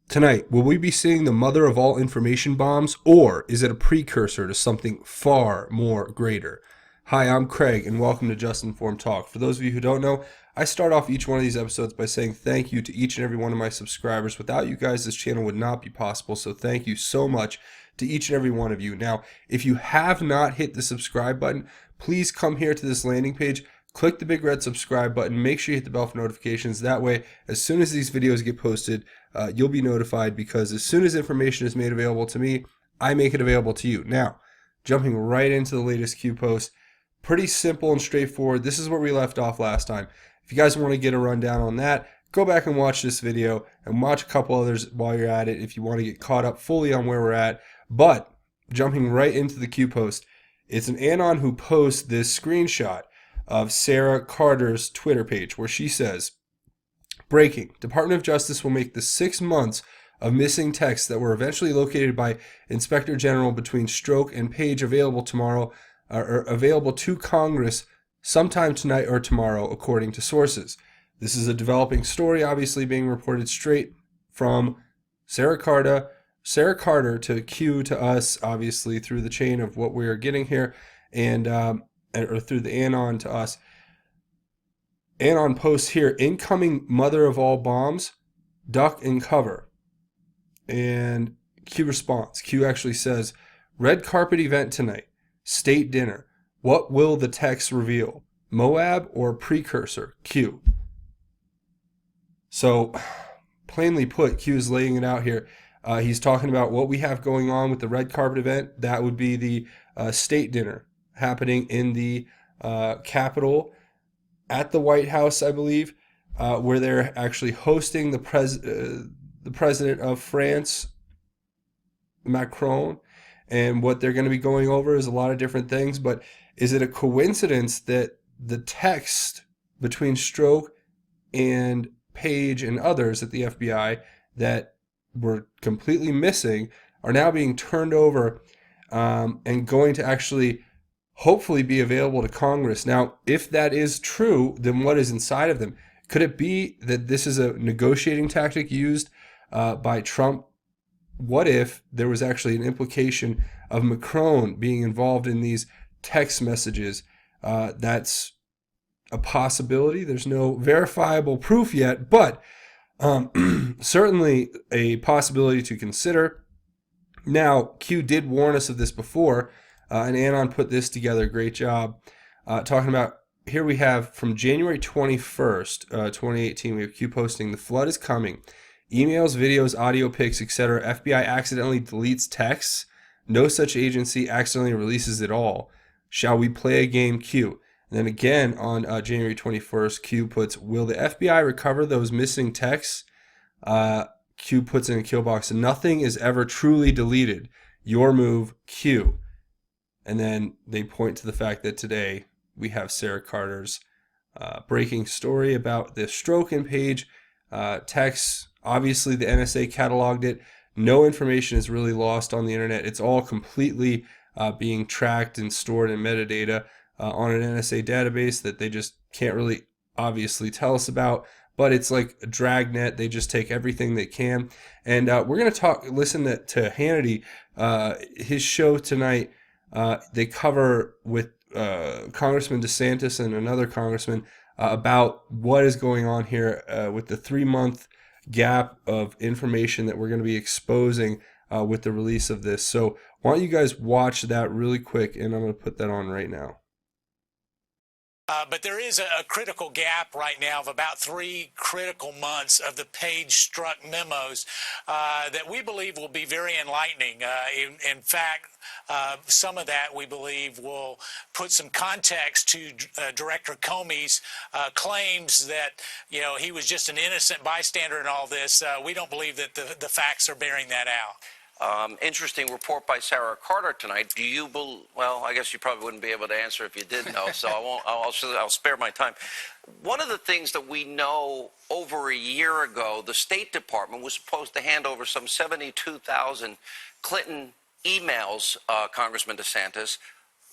Tonight, will we be seeing the mother of all information bombs, or is it a precursor to something far more greater? Hi, I'm Craig, and welcome to Just Informed Talk. For those of you who don't know, I start off each one of these episodes by saying thank you to each and every one of my subscribers. Without you guys, this channel would not be possible, so thank you so much to each and every one of you. Now, if you have not hit the subscribe button, please come here to this landing page. Click the big red subscribe button. Make sure you hit the bell for notifications. That way, as soon as these videos get posted, you'll be notified, because as soon as information is made available to me, I make it available to you. Now, jumping right into the latest Q post, pretty simple and straightforward. This is where we left off last time. If you guys want to get a rundown on that, go back and watch this video and watch a couple others while you're at it if you want to get caught up fully on where we're at. But jumping right into the Q post, it's an AN0N who posts this screenshot of Sarah Carter's Twitter page where she says, "Breaking, Department of Justice will make the 6 months of missing texts that were eventually located by Inspector General between Stroke and Page available tomorrow, or available to Congress sometime tonight or tomorrow, according to sources." This is a developing story, obviously being reported straight from Sarah Carter to Q to us, obviously through the chain of what we are getting here, and or through the AN0N to us. AN0N posts here, "Incoming mother of all bombs, duck and cover." And Q responds. Q actually says, "Red carpet event tonight, state dinner. What will the text reveal? Moab or precursor? Q." So, plainly put, Q is laying it out here. He's talking about what we have going on with the red carpet event. That would be the state dinner happening in the Capitol at the White House, I believe, where they're actually hosting the president of France, Macron, and what they're going to be going over is a lot of different things. But is it a coincidence that the text between Stroke and Page and others at the FBI that were completely missing are now being turned over and going to actually hopefully be available to Congress? Now, if that is true, then what is inside of them? Could it be that this is a negotiating tactic used by Trump? What if there was actually an implication of Macron being involved in these text messages? That's a possibility. There's no verifiable proof yet, but certainly a possibility to consider. Now, Q did warn us of this before, and AN0N put this together. Great job. Talking about, here we have from January 21st, 2018, we have Q posting, "The flood is coming. Emails, videos, audio pics, etc. FBI accidentally deletes texts. No such agency accidentally releases it all. Shall we play a game, Q?" And then again on January 21st, Q puts, "Will the FBI recover those missing texts?" Q puts in a kill box, "Nothing is ever truly deleted. Your move, Q." And then they point to the fact that today we have Sarah Carter's breaking story about the Stroke and Page texts. Obviously, the NSA cataloged it. No information is really lost on the internet. It's all completely being tracked and stored in metadata on an NSA database that they just can't really obviously tell us about. But it's like a dragnet. They just take everything they can. And we're going to listen to Hannity, his show tonight. They cover with Congressman DeSantis and another congressman about what is going on here with the 3-month gap of information that we're going to be exposing with the release of this. So why don't you guys watch that really quick, and I'm going to put that on right now. But there is a critical gap right now of about 3 critical months of the Page-Strzok memos that we believe will be very enlightening. In fact, some of that we believe will put some context to Director Comey's claims that, you know, he was just an innocent bystander in all this. We don't believe that the facts are bearing that out. Interesting report by Sarah Carter tonight. Do you well, I guess you probably wouldn't be able to answer if you did know, so I won't. I'll spare my time. One of the things that we know, over a year ago, the State Department was supposed to hand over some 72,000 Clinton emails, Congressman DeSantis.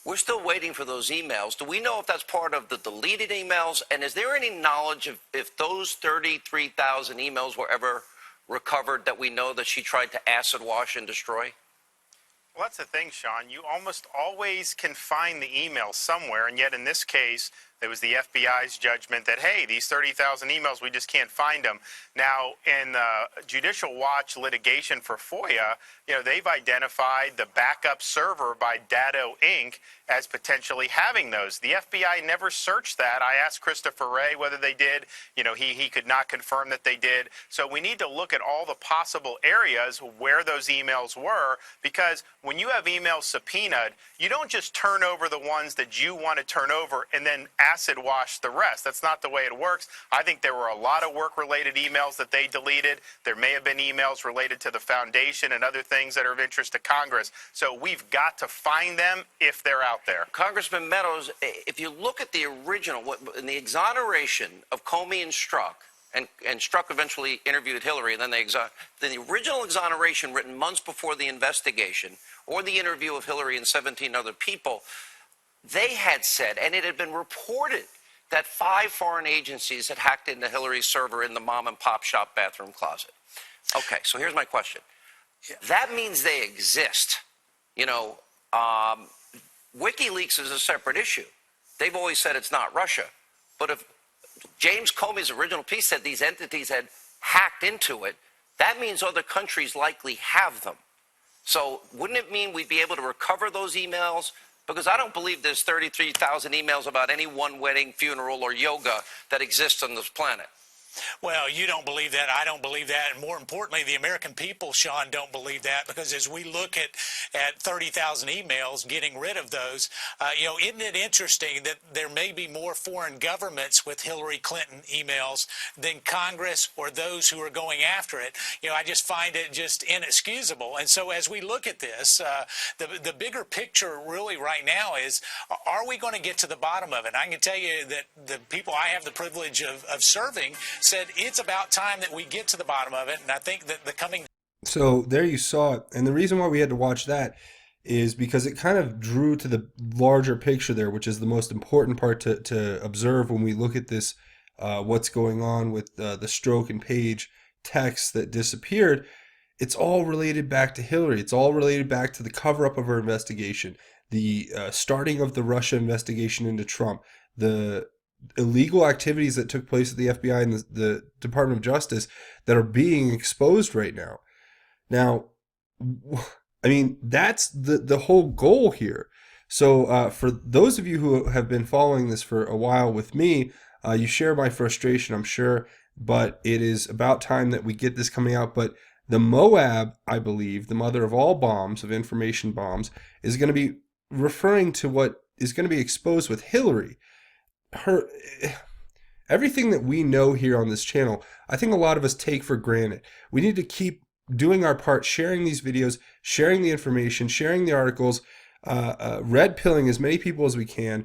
We're still waiting for those emails. Do we know if that's part of the deleted emails? And is there any knowledge of if those 33,000 emails were ever recovered that we know that she tried to acid wash and destroy? Well, that's the thing, Sean. You almost always can find the email somewhere, and yet in this case, there was the FBI's judgment that, hey, these 30,000 emails, we just can't find them. Now, in Judicial Watch litigation for FOIA, they've identified the backup server by Datto Inc. as potentially having those. The FBI never searched that. I asked Christopher Wray whether they did. He could not confirm that they did. So we need to look at all the possible areas where those emails were, because when you have emails subpoenaed, you don't just turn over the ones that you want to turn over and then acid wash the rest. That's not the way it works. I think there were a lot of work-related emails that they deleted. There may have been emails related to the foundation and other things that are of interest to Congress. So we've got to find them if they're out there. Congressman Meadows, if you look at the original, in the exoneration of Comey and Strzok, and Strzok eventually interviewed Hillary, and then the original exoneration written months before the investigation, or the interview of Hillary and 17 other people, they had said, and it had been reported, that 5 foreign agencies had hacked into Hillary's server in the mom and pop shop bathroom closet. Okay, so here's my question. That means they exist. WikiLeaks is a separate issue. They've always said it's not Russia. But if James Comey's original piece said these entities had hacked into it, that means other countries likely have them. So wouldn't it mean we'd be able to recover those emails? Because I don't believe there's 33,000 emails about any one wedding, funeral, or yoga that exists on this planet. Well, you don't believe that. I don't believe that. And more importantly, the American people, Sean, don't believe that, because as we look at 30,000 emails, getting rid of those, isn't it interesting that there may be more foreign governments with Hillary Clinton emails than Congress or those who are going after it? I just find it just inexcusable. And so as we look at this, the bigger picture really right now is, are we going to get to the bottom of it? I can tell you that the people I have the privilege of serving said it's about time that we get to the bottom of it, and I think that the coming... So there you saw it, and the reason why we had to watch that is because it kind of drew to the larger picture there, which is the most important part to observe when we look at this, what's going on with the Strzok and Page texts that disappeared. It's all related back to Hillary. It's all related back to the cover-up of her investigation, the starting of the Russia investigation into Trump, the illegal activities that took place at the FBI and the Department of Justice that are being exposed right now. Now, I mean, that's the whole goal here. So for those of you who have been following this for a while with me, you share my frustration, I'm sure, but it is about time that we get this coming out. But the Moab, I believe, the mother of all bombs, of information bombs, is going to be referring to what is going to be exposed with Hillary. Everything that we know here on this channel, I think a lot of us take for granted. We need to keep doing our part, sharing these videos, sharing the information, sharing the articles, red pilling as many people as we can,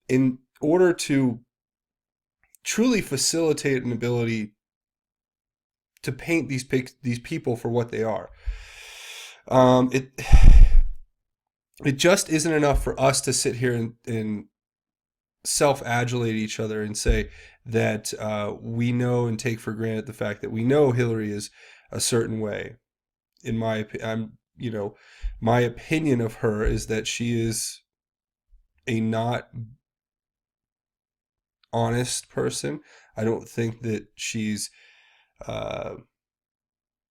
in order to truly facilitate an ability to paint these people for what they are. It just isn't enough for us to sit here and self-adulate each other and say that we know and take for granted the fact that we know Hillary is a certain way. In my my opinion of her is that she is a not honest person. I don't think that she's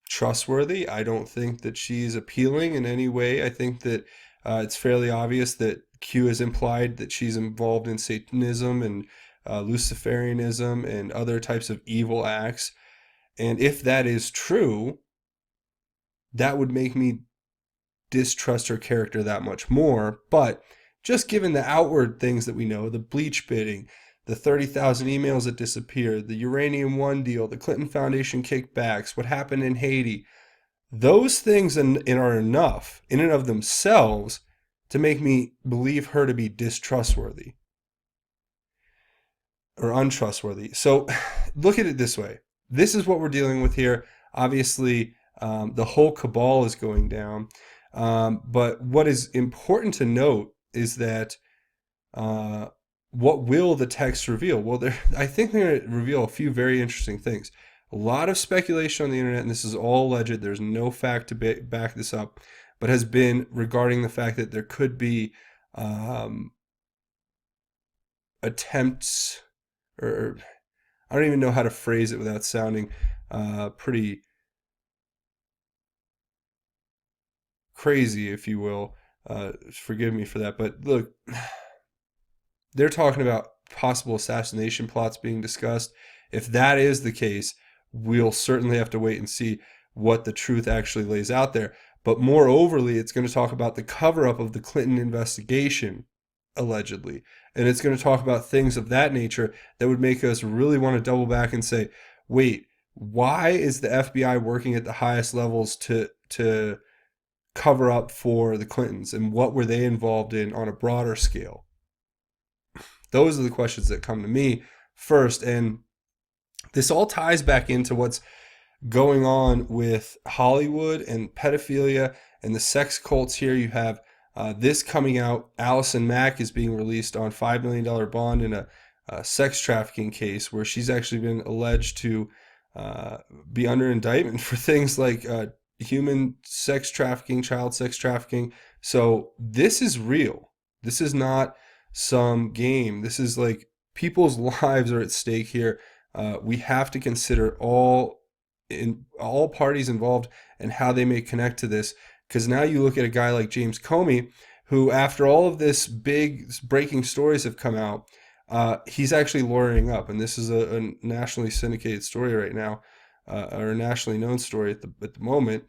trustworthy. I don't think that she's appealing in any way. I think that it's fairly obvious that Q has implied that she's involved in Satanism and Luciferianism and other types of evil acts. And if that is true, that would make me distrust her character that much more. But just given the outward things that we know, the bleach bidding, the 30,000 emails that disappeared, the Uranium One deal, the Clinton Foundation kickbacks, what happened in Haiti, those things are enough in and of themselves to make me believe her to be distrustworthy or untrustworthy. So look at it this way. This is what we're dealing with here. Obviously, the whole cabal is going down. But what is important to note is that what will the text reveal? Well, I think they're going to reveal a few very interesting things. a lot of speculation on the internet, and this is all alleged. There's no fact to back this up, but has been regarding the fact that there could be attempts, or I don't even know how to phrase it without sounding pretty crazy, if you will. Forgive me for that, but look, they're talking about possible assassination plots being discussed. If that is the case, we'll certainly have to wait and see what the truth actually lays out there. But more overly, it's going to talk about the cover-up of the Clinton investigation, allegedly. And it's going to talk about things of that nature that would make us really want to double back and say, wait, why is the FBI working at the highest levels to cover up for the Clintons, and what were they involved in on a broader scale? Those are the questions that come to me first, and this all ties back into what's going on with Hollywood and pedophilia and the sex cults here. You have this coming out. Allison Mack is being released on $5 million bond in a sex trafficking case where she's actually been alleged to be under indictment for things like human sex trafficking, child sex trafficking. So this is real. This is not some game. This is like people's lives are at stake here. We have to consider all parties involved and how they may connect to this. Because now you look at a guy like James Comey, who, after all of this big breaking stories have come out, he's actually lawyering up. And this is a nationally syndicated story right now, or a nationally known story at the moment.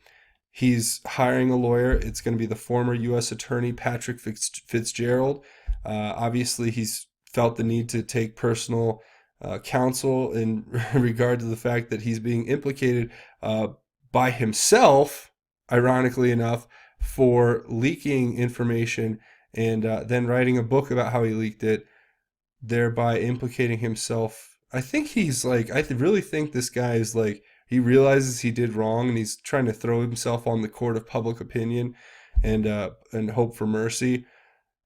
He's hiring a lawyer. It's going to be the former U.S. Attorney Patrick Fitzgerald. Obviously, he's felt the need to take personal counsel in regard to the fact that he's being implicated by himself, ironically enough, for leaking information and then writing a book about how he leaked it, thereby implicating himself. I think he's like, I really think this guy is like, he realizes he did wrong and he's trying to throw himself on the court of public opinion and hope for mercy.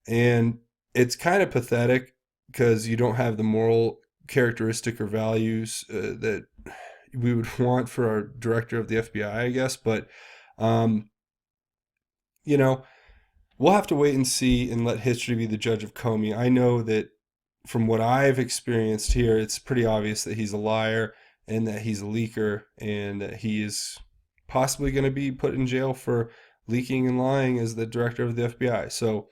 And it's kind of pathetic because you don't have the moral characteristic or values that we would want for our director of the FBI, I guess. But, you know, we'll have to wait and see and let history be the judge of Comey. I know that from what I've experienced here, it's pretty obvious that he's a liar and that he's a leaker and that he is possibly going to be put in jail for leaking and lying as the director of the FBI. So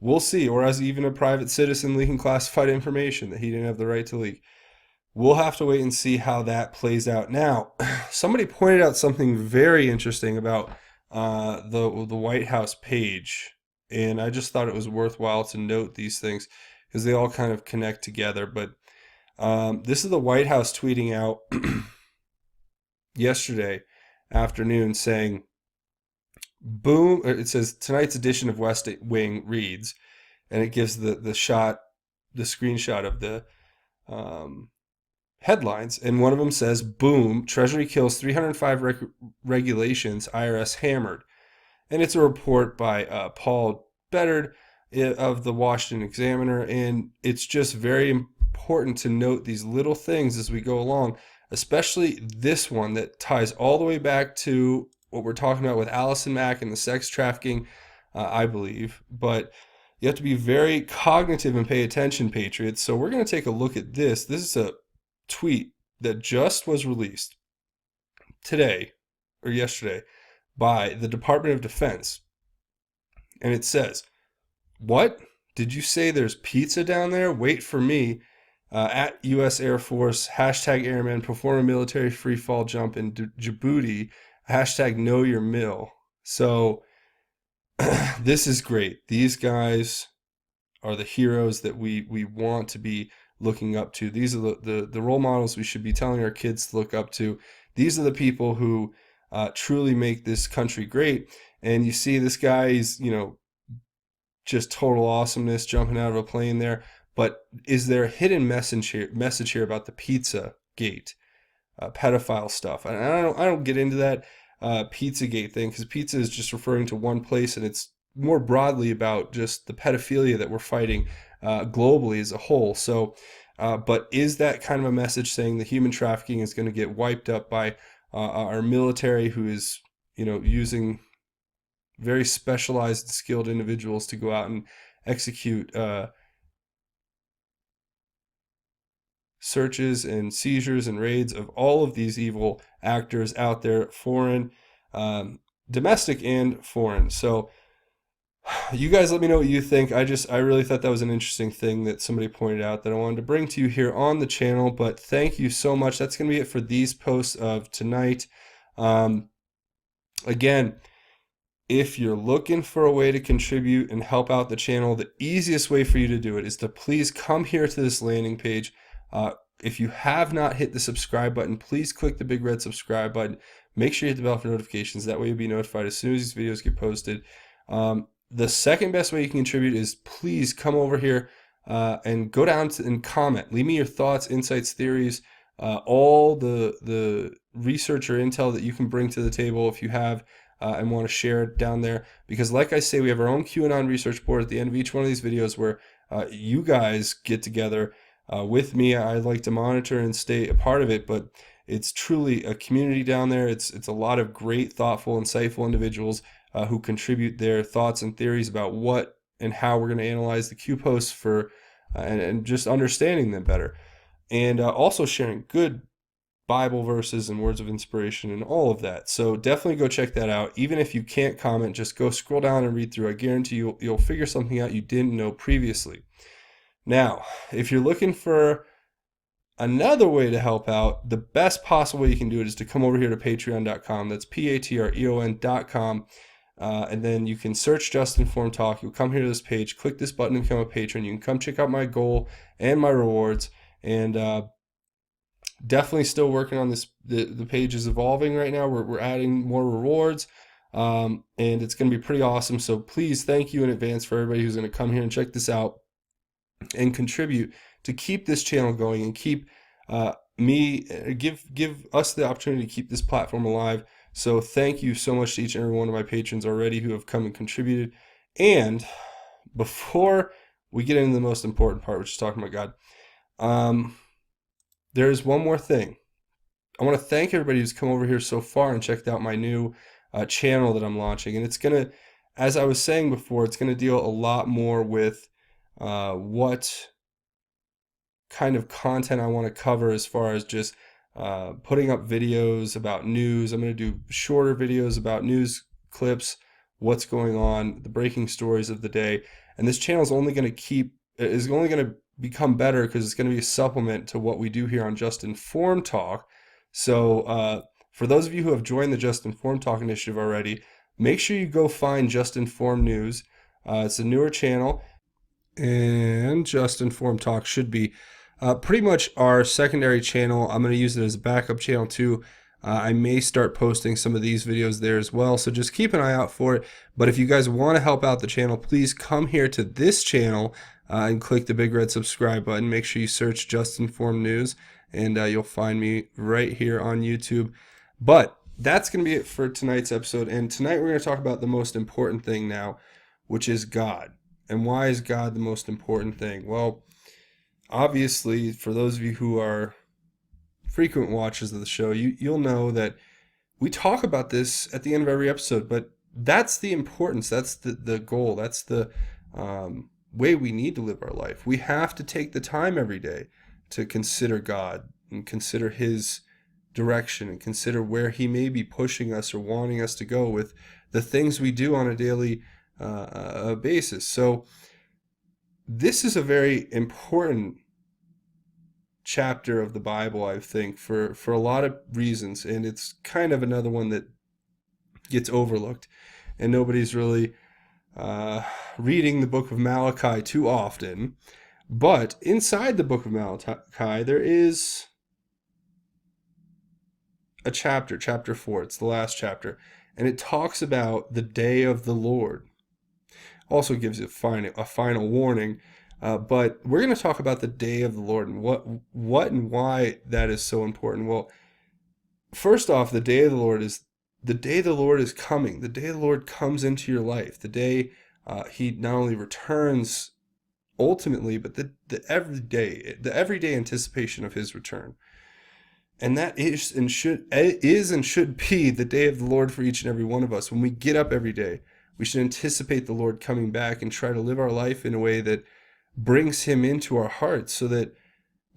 we'll see. Or as even a private citizen leaking classified information that he didn't have the right to leak. We'll have to wait and see how that plays out. Now, somebody pointed out something very interesting about the White House page, and I just thought it was worthwhile to note these things because they all kind of connect together. But this is the White House tweeting out yesterday afternoon saying, boom, it says tonight's edition of West Wing reads, and it gives the screenshot of the headlines, and one of them says, boom, Treasury kills 305 regulations, IRS hammered. And it's a report by Paul Bedard of the Washington Examiner, and it's just very important to note these little things as we go along, especially this one that ties all the way back to what we're talking about with Allison Mack and the sex trafficking, I believe. But you have to be very cognitive and pay attention, Patriots. So we're going to take a look at this. This is a tweet that just was released today or yesterday by the Department of Defense. And it says, what? Did you say there's pizza down there? Wait for me. At U.S. Air Force, hashtag airmen perform a military free fall jump in Djibouti, hashtag know your mill. So this is great. These guys are the heroes that we want to be looking up to. These are the role models we should be telling our kids to look up to. These are the people who truly make this country great. And you see this guy, he's, just total awesomeness jumping out of a plane there. But is there a hidden message here about the Pizza Gate, pedophile stuff? And I don't get into that Pizza Gate thing because pizza is just referring to one place, and it's more broadly about just the pedophilia that we're fighting globally as a whole. So But is that kind of a message saying that human trafficking is going to get wiped up by our military, who is, using very specialized and skilled individuals to go out and execute searches and seizures and raids of all of these evil actors out there, foreign, domestic and foreign. So you guys let me know what you think. I really thought that was an interesting thing that somebody pointed out that I wanted to bring to you here on the channel. But thank you so much. That's going to be it for these posts of tonight. Again, if you're looking for a way to contribute and help out the channel, the easiest way for you to do it is to please come here to this landing page. If you have not hit the subscribe button, please click the big red subscribe button. Make sure you hit the bell for notifications. That way you'll be notified as soon as these videos get posted. The second best way you can contribute is please come over here and go down and comment. Leave me your thoughts, insights, theories, all the research or intel that you can bring to the table if you have and want to share it down there. Because like I say, we have our own QAnon research board at the end of each one of these videos where you guys get together with me. I like to monitor and stay a part of it, but it's truly a community down there. It's a lot of great, thoughtful, insightful individuals who contribute their thoughts and theories about what and how we're going to analyze the Q posts for and just understanding them better. And also sharing good Bible verses and words of inspiration and all of that. So definitely go check that out. Even if you can't comment, just go scroll down and read through. I guarantee you'll figure something out you didn't know previously. Now, if you're looking for another way to help out, the best possible way you can do it is to come over here to patreon.com. That's patreon.com. And then you can search Just Informed Talk. You'll come here to this page, click this button to become a patron. You can come check out my goal and my rewards. And definitely still working on this. The page is evolving right now. We're adding more rewards. And it's going to be pretty awesome. So please, thank you in advance for everybody who's going to come here and check this out and contribute to keep this channel going and keep give us the opportunity to keep this platform alive. So thank you so much to each and every one of my patrons already who have come and contributed. And before we get into the most important part, which is talking about God, there is one more thing. I want to thank everybody who's come over here so far and checked out my new channel that I'm launching. And it's going to, as I was saying before, it's going to deal a lot more with what kind of content I want to cover as far as just putting up videos about news. I'm going to do shorter videos about news clips, what's going on, the breaking stories of the day. And this channel is only going to become better because it's going to be a supplement to what we do here on Just Informed Talk. So for those of you who have joined the Just Informed Talk initiative already, make sure you go find Just Informed News. It's a newer channel. And Just Informed Talk should be pretty much our secondary channel. I'm going to use it as a backup channel too. I may start posting some of these videos there as well, so just keep an eye out for it. But if you guys want to help out the channel, please come here to this channel and click the big red subscribe button. Make sure you search Just Informed News, and you'll find me right here on YouTube. But that's going to be it for tonight's episode. And tonight we're going to talk about the most important thing now, which is God. And why is God the most important thing? Well, obviously, for those of you who are frequent watchers of the show, you'll know that we talk about this at the end of every episode, but that's the importance. That's the goal. That's the way we need to live our life. We have to take the time every day to consider God and consider His direction and consider where He may be pushing us or wanting us to go with the things we do on a daily basis. So this is a very important chapter of the Bible, I think, for a lot of reasons, and it's kind of another one that gets overlooked, and nobody's really reading the book of Malachi too often. But inside the book of Malachi, there is a chapter, chapter 4. It's the last chapter, and it talks about the day of the Lord. Also gives a final warning, but we're going to talk about the day of the Lord and what and why that is so important. Well, first off, the day of the Lord is coming. The day of the Lord comes into your life. The day He not only returns ultimately, but the everyday anticipation of his return. And that is and should be the day of the Lord for each and every one of us. When we get up every day, we should anticipate the Lord coming back and try to live our life in a way that brings him into our hearts, so that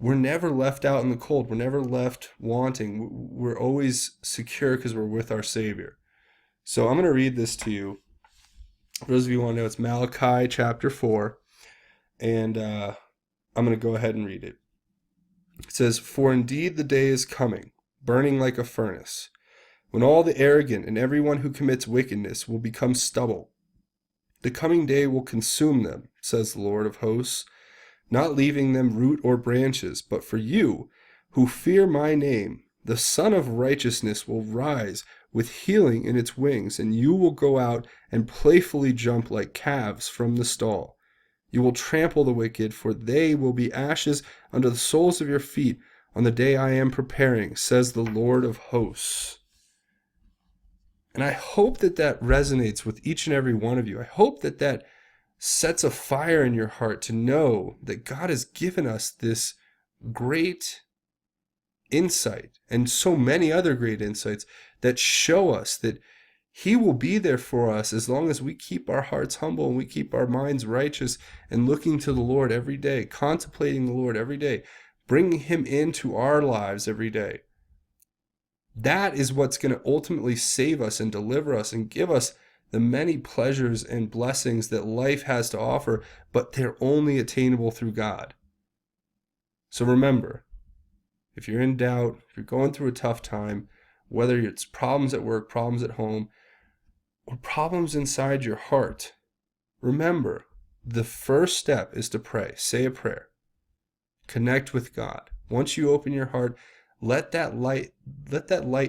we're never left out in the cold. We're never left wanting. We're always secure because we're with our Savior. So I'm going to read this to you. For those of you who want to know, it's Malachi chapter 4. And I'm going to go ahead and read it. It says, "For indeed the day is coming, burning like a furnace, when all the arrogant and everyone who commits wickedness will become stubble. The coming day will consume them, says the Lord of hosts, not leaving them root or branches. But for you, who fear my name, the Son of Righteousness will rise with healing in its wings, and you will go out and playfully jump like calves from the stall. You will trample the wicked, for they will be ashes under the soles of your feet on the day I am preparing, says the Lord of hosts." And I hope that that resonates with each and every one of you. I hope that that sets a fire in your heart to know that God has given us this great insight and so many other great insights that show us that he will be there for us as long as we keep our hearts humble and we keep our minds righteous and looking to the Lord every day, contemplating the Lord every day, bringing him into our lives every day. That is what's going to ultimately save us and deliver us and give us the many pleasures and blessings that life has to offer, but they're only attainable through God. So remember, if you're in doubt, if you're going through a tough time, whether it's problems at work, problems at home, or problems inside your heart, remember, the first step is to pray. Say a prayer. Connect with God. Once you open your heart, let that light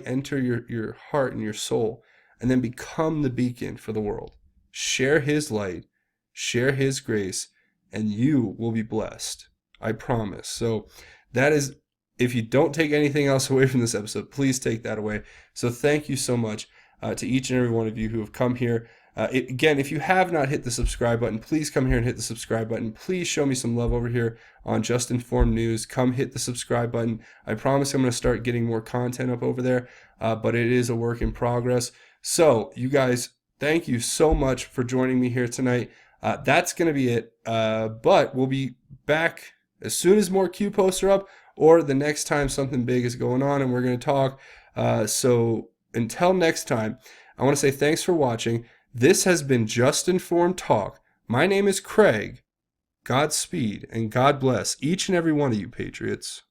enter your heart and your soul, and then become the beacon for the world. Share his light, share his grace, and you will be blessed. I promise. So that is, if you don't take anything else away from this episode, please take that away. So thank you so much to each and every one of you who have come here. Again, if you have not hit the subscribe button, please come here and hit the subscribe button. Please show me some love over here on Just Informed News. Come hit the subscribe button. I promise I'm going to start getting more content up over there, but it is a work in progress. So, you guys, thank you so much for joining me here tonight. That's going to be it, but we'll be back as soon as more Q posts are up, or the next time something big is going on and we're going to talk. So until next time, I want to say thanks for watching. This has been Just Informed Talk. My name is Craig. Godspeed and God bless each and every one of you, Patriots.